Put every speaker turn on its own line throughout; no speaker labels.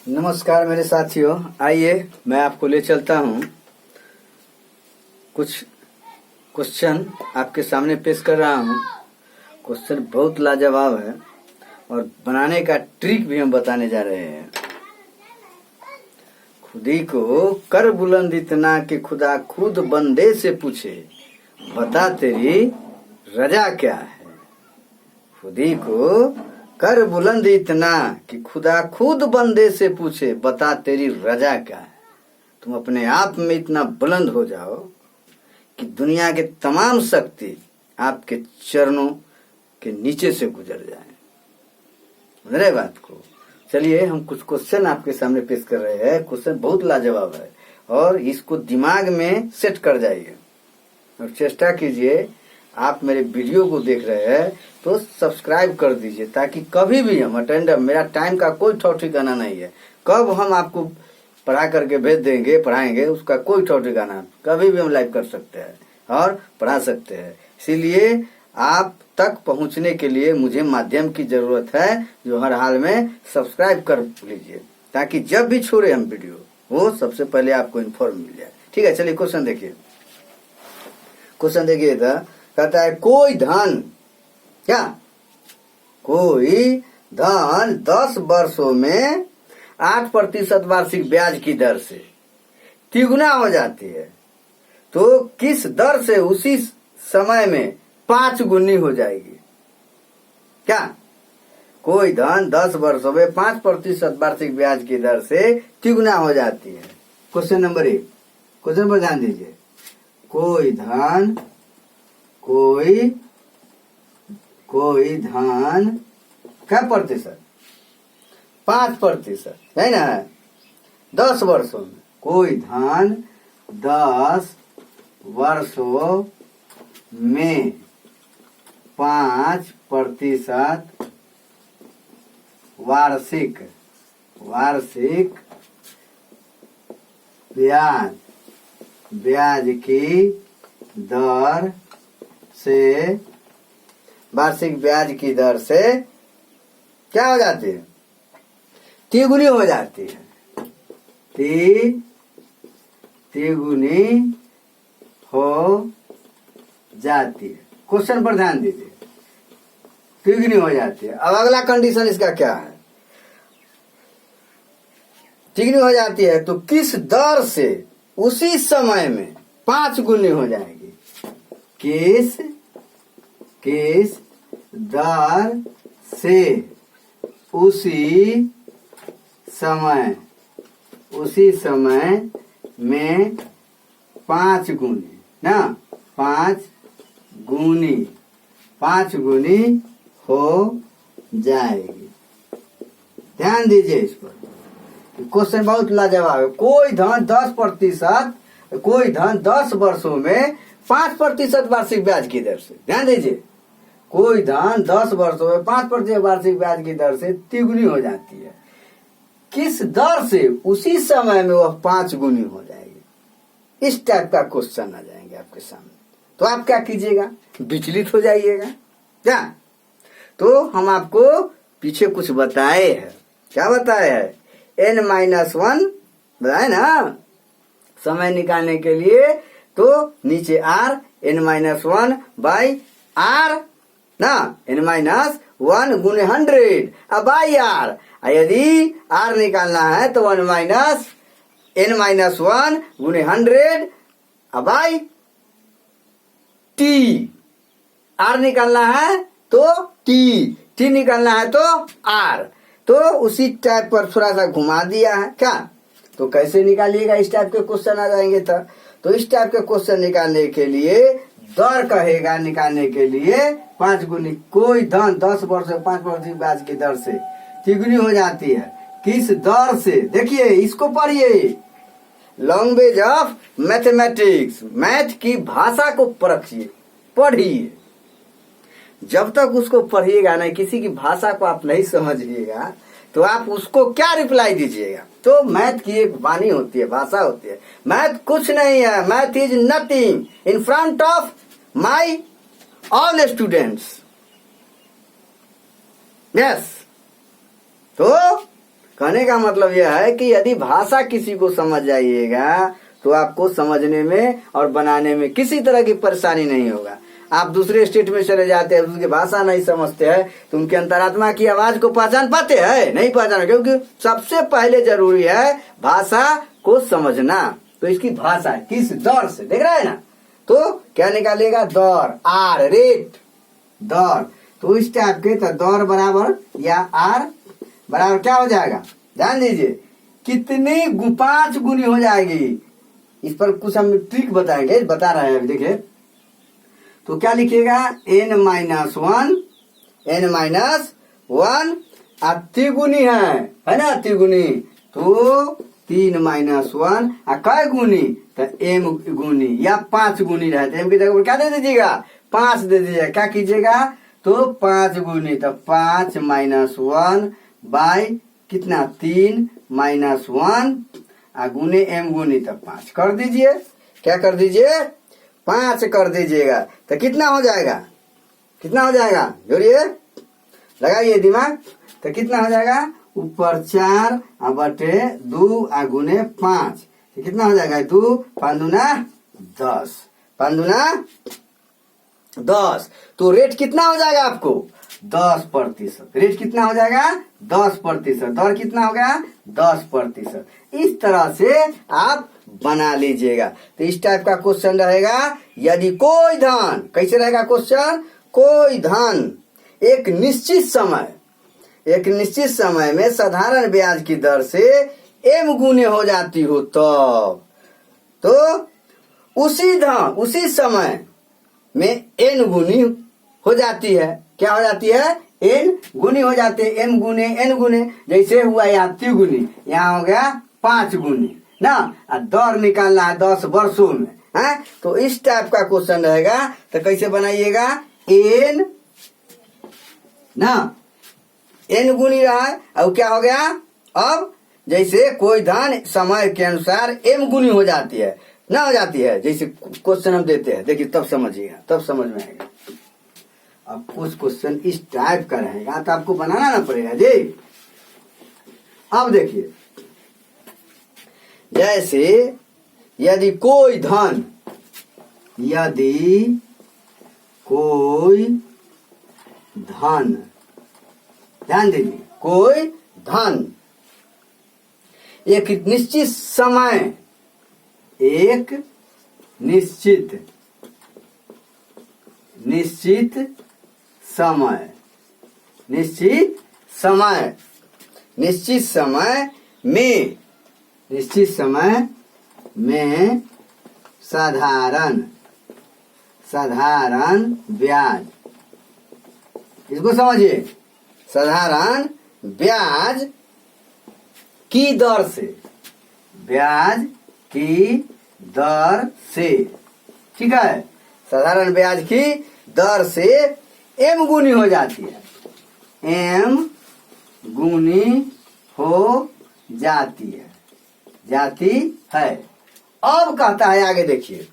नमस्कार मेरे साथियों, आइए मैं आपको ले चलता हूँ। कुछ क्वेश्चन आपके सामने पेश कर रहा हूँ। क्वेश्चन बहुत लाजवाब है और बनाने का ट्रिक भी हम बताने जा रहे हैं। खुदी को कर बुलंद इतना कि खुदा खुद बंदे से पूछे, बता तेरी रजा क्या है। खुदी को कर बुलंद इतना कि खुदा खुद बंदे से पूछे, बता तेरी रजा क्या है। तुम अपने आप में इतना बुलंद हो जाओ कि दुनिया के तमाम शक्ति आपके चरणों के नीचे से गुजर जाए। समझ रहे बात को? चलिए हम कुछ क्वेश्चन आपके सामने पेश कर रहे हैं। क्वेश्चन बहुत लाजवाब है और इसको दिमाग में सेट कर जाइए और चेष्टा कीजिए। आप मेरे वीडियो को देख रहे हैं तो सब्सक्राइब कर दीजिए ताकि कभी भी हम अटेंडर, मेरा टाइम का कोई ठौर ठिकाना नहीं है। कब हम आपको पढ़ा करके भेज देंगे, पढ़ाएंगे, उसका कोई ठौर ठिकाना। कभी भी हम लाइव कर सकते हैं और पढ़ा सकते हैं। इसीलिए आप तक पहुंचने के लिए मुझे माध्यम की जरूरत है, जो हर हाल में सब्सक्राइब कर लीजिए ताकि जब भी छोड़े हम वीडियो वो सबसे पहले आपको इन्फॉर्म मिल जाए। ठीक है, चलिए क्वेश्चन देखिए। क्वेश्चन देखिए था, कहता है कोई धन, क्या कोई धन 10 वर्षों में 8% वार्षिक ब्याज की दर से तिगुना हो जाती है, तो किस दर से उसी समय में 5 गुनी हो जाएगी। क्या कोई धन 10 वर्षों में 5% वार्षिक ब्याज की दर से तिगुना हो जाती है। क्वेश्चन नंबर 1, क्वेश्चन पर ध्यान दीजिए। कोई धन क्या प्रतिशत? 5% है ना। 10 वर्षों में कोई धन 10 वर्षों में 5% वार्षिक ब्याज की दर से, वार्षिक ब्याज की दर से क्या हो जाती है? तिगुनी हो जाती है। तिगुनी हो जाती है। क्वेश्चन पर ध्यान दीजिए, तिगुनी हो जाती है। अब अगला कंडीशन इसका क्या है? तिगुनी हो जाती है तो किस दर से उसी समय में 5 गुनी हो जाएगी। किस दर से उसी समय में 5 गुनी ना, 5 गुनी हो जाएगी। ध्यान दीजिए इस पर, क्वेश्चन बहुत लाजवाब है। कोई धन 10 वर्षों में 5% वार्षिक ब्याज की दर से, ध्यान दीजिए, कोई धन 10 वर्षों में 5% वार्षिक ब्याज की दर से तिगुनी हो जाती है। किस दर से उसी समय में वह 5 गुनी हो जाएगी। इस टाइप का क्वेश्चन आ जाएंगे आपके सामने, तो आप क्या कीजिएगा? विचलित हो जाइएगा। क्या? तो हम आपको पीछे कुछ बताए हैं। क्या बताए हैं? n-1 बताए ना समय निकालने के लिए, तो नीचे r n-1 बाई r ना, n-1 गुने 100 अब बाई r। यदि r निकालना है तो 1 माइनस n-1 गुने 100 अब बाई t। r निकालना है तो t निकालना है तो r। तो उसी टाइप पर थोड़ा सा घुमा दिया है। क्या? तो कैसे निकालिएगा? इस टाइप के क्वेश्चन आ जाएंगे तो इस टाइप के क्वेश्चन निकालने के लिए दर कहेगा, निकालने के लिए 5 गुनी। कोई धन 10 वर्ष में 5% ब्याज की दर से तिगुनी हो जाती है। किस दर से? देखिए इसको पढ़िए, लैंग्वेज ऑफ मैथमेटिक्स, मैथ की भाषा को परखिए, पढ़िए। जब तक उसको पढ़िएगा नहीं, किसी की भाषा को आप नहीं समझिएगा तो आप उसको क्या रिप्लाई दीजिएगा? तो मैथ की एक वाणी होती है, भाषा होती है। मैथ कुछ नहीं है, math is nothing in front of my all students. Yes, तो कहने का मतलब यह है कि यदि भाषा किसी को समझ जाइएगा तो आपको समझने में और बनाने में किसी तरह की परेशानी नहीं होगा। आप दूसरे स्टेट में चले जाते हैं, उनकी भाषा नहीं समझते हैं, तो उनके अंतरात्मा की आवाज को पहचान पाते हैं? नहीं पहचान, क्योंकि सबसे पहले जरूरी है भाषा को समझना। तो इसकी भाषा किस दौर से देख रहा है ना, तो क्या निकालेगा? दौर, आर, रेट, दौर। तो इस टाइप के तो दौर बराबर या आर बराबर क्या हो जाएगा? ध्यान दीजिए कितनी 5 गुनी हो जाएगी। इस पर कुछ हम ट्रिक बताएंगे, बता रहे हैं, देखिए। तो क्या लिखिएगा? n-1 तिगुनी है ना, तिगुनी। तो 3-1 कै गुनी? तो m गुनी या 5 गुनी रहते हैं। m की जगह पर क्या दे दीजिएगा? 5 दे दीजिएगा। क्या कीजिएगा? तो 5 गुनी, तो 5-1 बाय कितना? 3-1 गुने m गुनी, तो 5 कर दीजिए। क्या कर दीजिए? 5 कर दीजिएगा। तो कितना हो जाएगा? कितना हो जाएगा? जोड़िए, लगाइए दिमाग। तो कितना हो जाएगा? ऊपर 4 बटे 2 गुने 5, तो कितना हो जाएगा? 2 5 दूना 10, 5 दूना 10। तो रेट कितना हो जाएगा आपको? 10%। रेट कितना हो जाएगा? 10%। दर कितना हो गया? 10%। इस तरह से आप बना लीजिएगा। तो इस टाइप का क्वेश्चन रहेगा। यदि कोई धन, कैसे रहेगा क्वेश्चन? कोई धन एक निश्चित समय में साधारण ब्याज की दर से m गुने हो जाती हो तो उसी समय में n गुनी हो जाती है। क्या हो जाती है? n गुनी हो जाती है। m गुने n गुने, जैसे हुआ यहाँ तिगुनी, यहाँ हो गया 5 गुनी ना। दर निकालना है 10 वर्षों में है। तो इस टाइप का क्वेश्चन रहेगा। तो कैसे बनाइएगा? n ना, n गुनी रहा है, अब क्या हो गया? अब जैसे कोई धन समय के अनुसार m गुनी हो जाती है ना, हो जाती है। जैसे क्वेश्चन हम देते हैं, देखिए तब समझिएगा, तब समझ में आएगा। अब कुछ क्वेश्चन इस टाइप का रहेगा तो आपको बनाना ना पड़ेगा जी। अब देखिए, जैसे यदि कोई धन ध्यान दीजिए, कोई धन एक निश्चित समय में साधारण ब्याज, इसको समझिए, साधारण ब्याज की दर से, ठीक है, साधारण ब्याज की दर से m गुनी हो जाती है, m गुनी हो जाती है। अब कहता है आगे देखिए,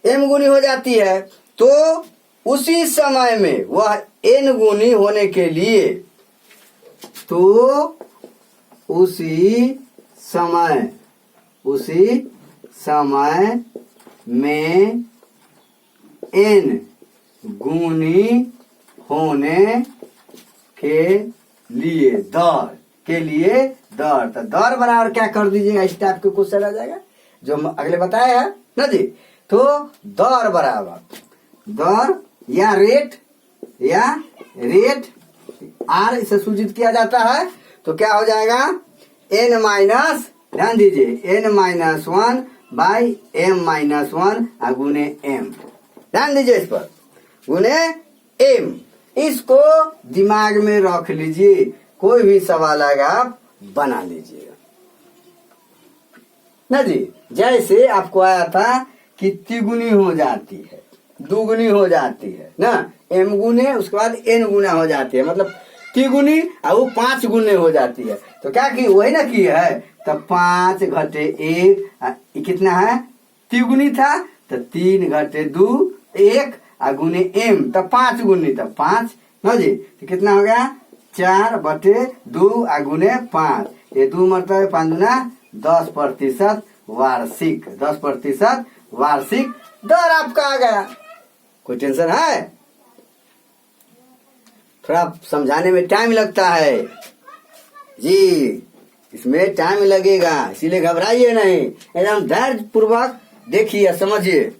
m गुनी हो जाती है तो उसी समय में वह n गुनी होने के लिए, तो उसी समय में n गुनी होने के लिए दर, तो दर बराबर क्या कर दीजिएगा? इस टाइप के क्वेश्चन आ जाएगा जो हम अगले बताए हैं ना जी। तो दर बराबर दर या रेट आर इसे सूचित किया जाता है। तो क्या हो जाएगा? n माइनस, ध्यान दीजिए, n-1 बाई m-1 गुने m, ध्यान दीजिए इस पर, गुने m। इसको दिमाग में रख लीजिए, कोई भी सवाल आएगा आप बना लीजिएगा ना जी। जैसे आपको आया था कि तिगुनी हो जाती है, दुगुनी हो जाती है ना, m गुने, उसके बाद n गुना हो जाती है, मतलब तिगुनी और वो 5 गुने हो जाती है। तो क्या की? वही ना की है। तो 5 घटे 1 कितना है? तिगुनी था, तो 3 घटे 2 1 गुने m, तो 5 गुनी, तो 5 ना जी। तो कितना हो गया? 4/2 गुने 5, ये 2 मरता है 5 गुना 10% वार्षिक, 10% वार्षिक दर आपका आ गया। कोई टेंशन है? थोड़ा समझाने में टाइम लगता है जी, इसमें टाइम लगेगा, इसीलिए घबराइए नहीं, एकदम धैर्य पूर्वक देखिए समझिए।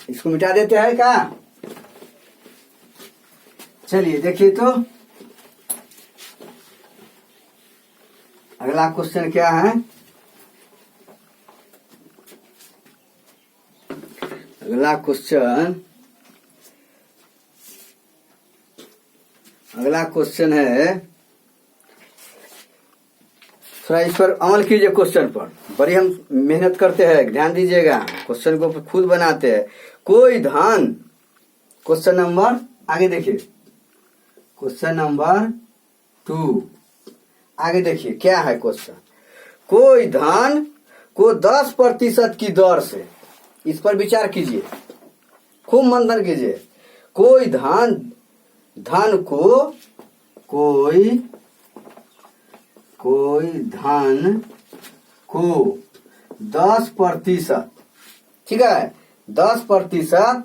इसको मिटा देते हैं क्या? चलिए देखिए तो अगला क्वेश्चन क्या है। अगला क्वेश्चन है, थोड़ा इस पर अमल कीजिए। क्वेश्चन पर बड़ी हम मेहनत करते हैं, ध्यान दीजिएगा, क्वेश्चन को खुद बनाते हैं। कोई धन, क्वेश्चन नंबर आगे देखिए, क्वेश्चन नंबर 2 आगे देखिए क्या है क्वेश्चन। कोई धन को 10% की दर से, इस पर विचार कीजिए, खूब मंथन कीजिए। कोई धन को कोई धन को 10%, ठीक है, 10%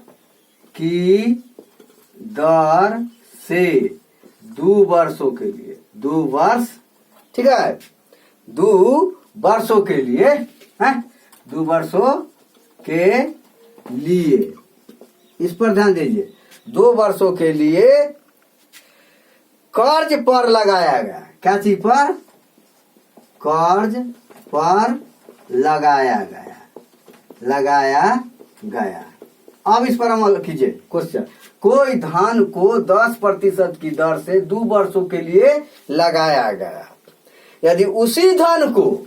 की दर से 2 वर्षों के लिए, 2 वर्ष, ठीक है, 2 वर्षों के लिए है, 2 वर्षों के लिए, इस पर ध्यान दीजिए। 2 वर्षों के लिए कर्ज पर लगाया गया, क्या चीज पर? कर्ज पर लगाया गया। अब इस पर अमल कीजिए। क्वेश्चन, कोई धन को 10% की दर से 2 वर्षों के लिए लगाया गया। यदि उसी धन को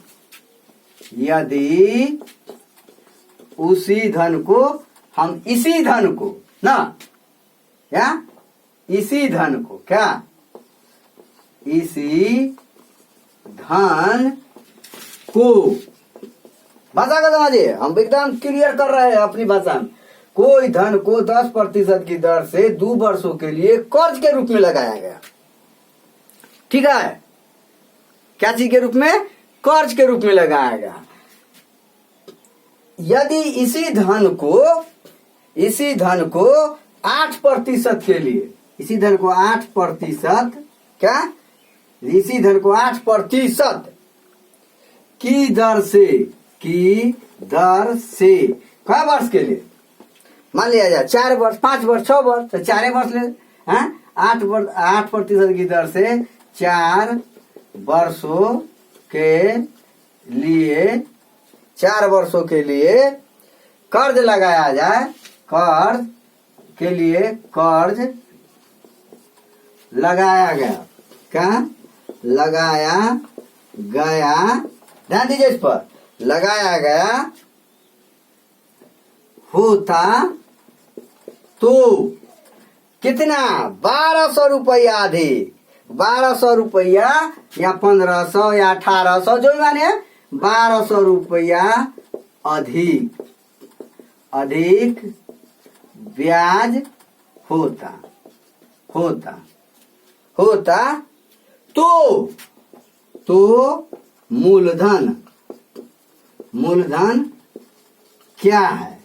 हम इसी धन को ना, क्या इसी धन को, क्या इसी धन को, भाषा का समझिए, हम एकदम क्लियर कर रहे हैं अपनी भाषा में। कोई धन को 10% की दर से 2 वर्षों के लिए कर्ज के रूप में लगाया गया, ठीक है, क्या चीज के रूप में? कर्ज के रूप में लगाया गया। यदि इसी धन को 8% के लिए, इसी धन को 8%, क्या इसी धन को 8% की दर से क्या वर्ष के लिए, मान लिया जाए 4 वर्ष, 5 वर्ष, 6 वर्ष, तो 4 वर्ष ले, 8% की दर से 4 वर्षों के लिए, 4 वर्षों के लिए कर्ज लगाया जाए, कर्ज के लिए कर्ज लगाया गया, क्या लगाया गया, ध्यान दीजिए इस पर, लगाया गया होता तो कितना? 1200 रुपया अधिक, 1200 रुपया या 1500 या 1800 जो भी माने, 1200 रुपया अधिक ब्याज होता तो मूलधन क्या है?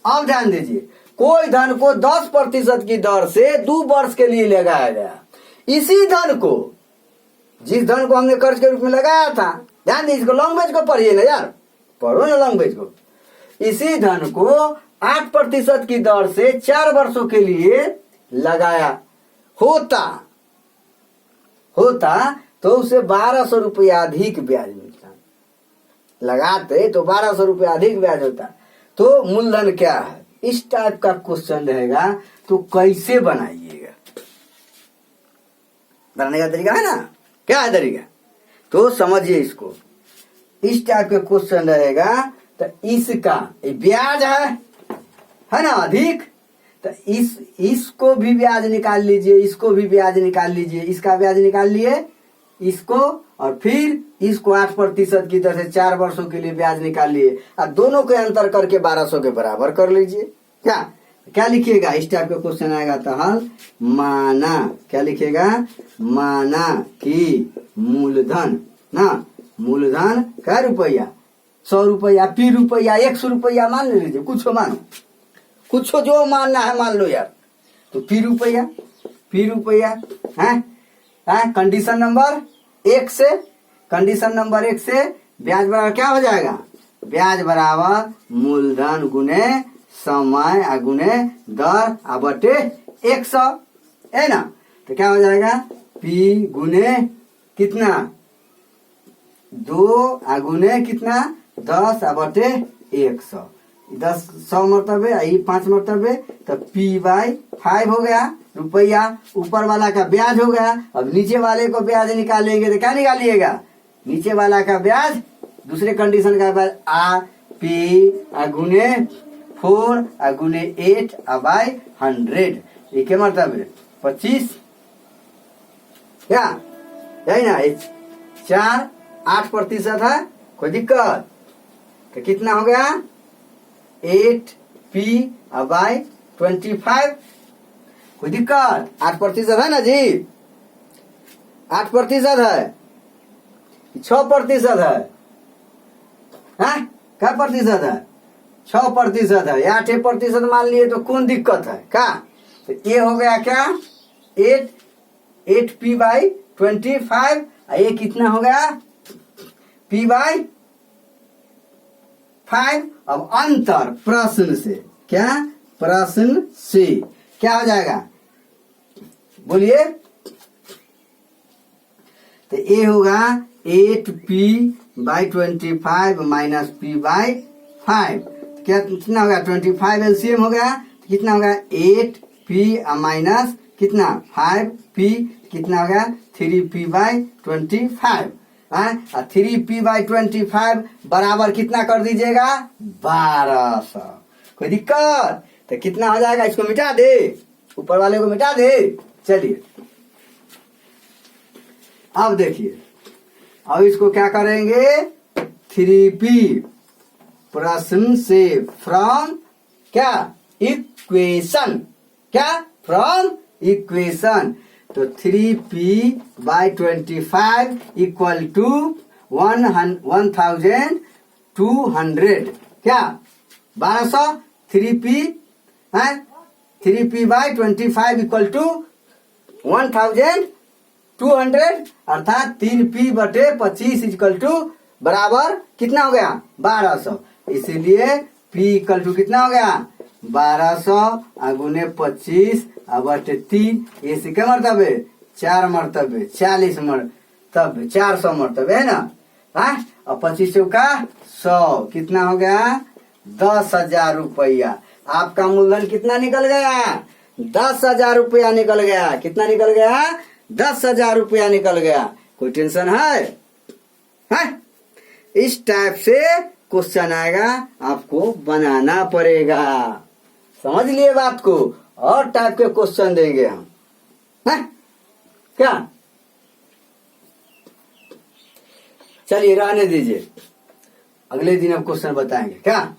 अब ध्यान दीजिए, कोई धन को 10% की दर से 2 वर्ष के लिए लगाया गया। इसी धन को, जिस धन को हमने कर्ज के रूप में लगाया था, ध्यान दीजिए, इसको लैंग्वेज को पढ़िए ना यार, पढ़ो ना लैंग्वेज को। इसी धन को 8% की दर से 4 वर्षों के लिए लगाया होता तो उसे 1200 रुपया अधिक ब्याज मिलता, लगाते तो 1200 रुपया अधिक ब्याज होता। तो मूलधन क्या है? इस टाइप का क्वेश्चन रहेगा तो कैसे बनाइएगा, बनाने का तरीका है ना, क्या है तरीका? तो समझिए इसको, इस टाइप के क्वेश्चन रहेगा तो इसका ब्याज है ना अधिक, तो इसको भी ब्याज निकाल लीजिए, इसको भी ब्याज निकाल लीजिए, इसका ब्याज निकाल लिए इसको, और फिर इसको 8% की दर से 4 वर्षों के लिए ब्याज निकाल लिए, और दोनों के अंतर करके 1200 के बराबर कर लीजिए। क्या लिखिएगा? इस टाइप का क्वेश्चन आएगा तो हल माना, क्या लिखिएगा? माना कि मूलधन ना, मूलधन क्या रुपया, 100 रुपया, पी रुपया, 100 रुपया मान लीजिए, कुछ मानो, कुछ जो मानना है मान लो यार। तो पी रुपया है कंडीशन नंबर 1 से, कंडीशन नंबर 1 से ब्याज बराबर क्या हो जाएगा? ब्याज बराबर मूलधन गुने समय गुने दर बटे 100 है ना। तो क्या हो जाएगा? पी गुने कितना 2 गुने कितना 10 बटे 100, 10 100 मरतबे, 5 मरतबे, तो पी बाई 5 हो गया रुपया, ऊपर वाला का ब्याज हो गया। अब नीचे वाले को ब्याज निकालेंगे तो क्या निकालिएगा? नीचे वाला का ब्याज, दूसरे कंडीशन का ब्याज आ पी गुने 4 गुने 8 बाई 100, ये क्या मरतबे 25, क्या यही ना? 4 8% है, कोई दिक्कत? तो कितना हो गया? 8 पी बाई 25, कोई दिक्कत? 8% है ना जी, 8% है, 6% है, क्या प्रतिशत है? 6% है, 8% मान लिए तो कौन दिक्कत है क्या? तो ये हो गया क्या 8 पी बाई 25, ये कितना हो गया पी बाई 5। अब अंतर प्रश्न से, क्या प्रश्न से क्या हो जाएगा बोलिए? तो ये होगा 8 P by 25 minus P by 5, क्या कितना होगा 25 एलसीएम हो गया, कितना होगा 8 पी माइनस कितना 5 पी, कितना हो गया 3 पी बाई 25, 3 पी बाई 25 बराबर कितना कर दीजिएगा 1200, कोई दिक्कत? तो कितना हो जाएगा? इसको मिटा दे, ऊपर वाले को मिटा दे। चलिए अब देखिए, अब इसको क्या करेंगे 3p प्रश्न से, फ्रॉम क्या इक्वेशन, क्या फ्रॉम इक्वेशन। तो 3p बाई 25 इक्वल टू 1200, क्या 1200, 3p बाई 25 इक्वल टू 1200, अर्थात 3p बटे 25 इक्वल टू बराबर कितना हो गया 1200, इसीलिए p इक्वल टू कितना हो गया 1200 गुने 25 बटे 3, ये से क्या मरतबे 4 मरतबे 40 मरतबे 400 मरतबे है ना। और 25 चौका 100, कितना हो गया 10,000 रुपया। आपका मूलधन कितना निकल गया 10,000 रुपया निकल गया। कितना निकल गया 10,000 रुपया निकल गया। कोई टेंशन है? इस टाइप से क्वेश्चन आएगा, आपको बनाना पड़ेगा, समझ लिए बात को। और टाइप के क्वेश्चन देंगे हम, है क्या? चलिए रहने दीजिए, अगले दिन हम क्वेश्चन बताएंगे क्या।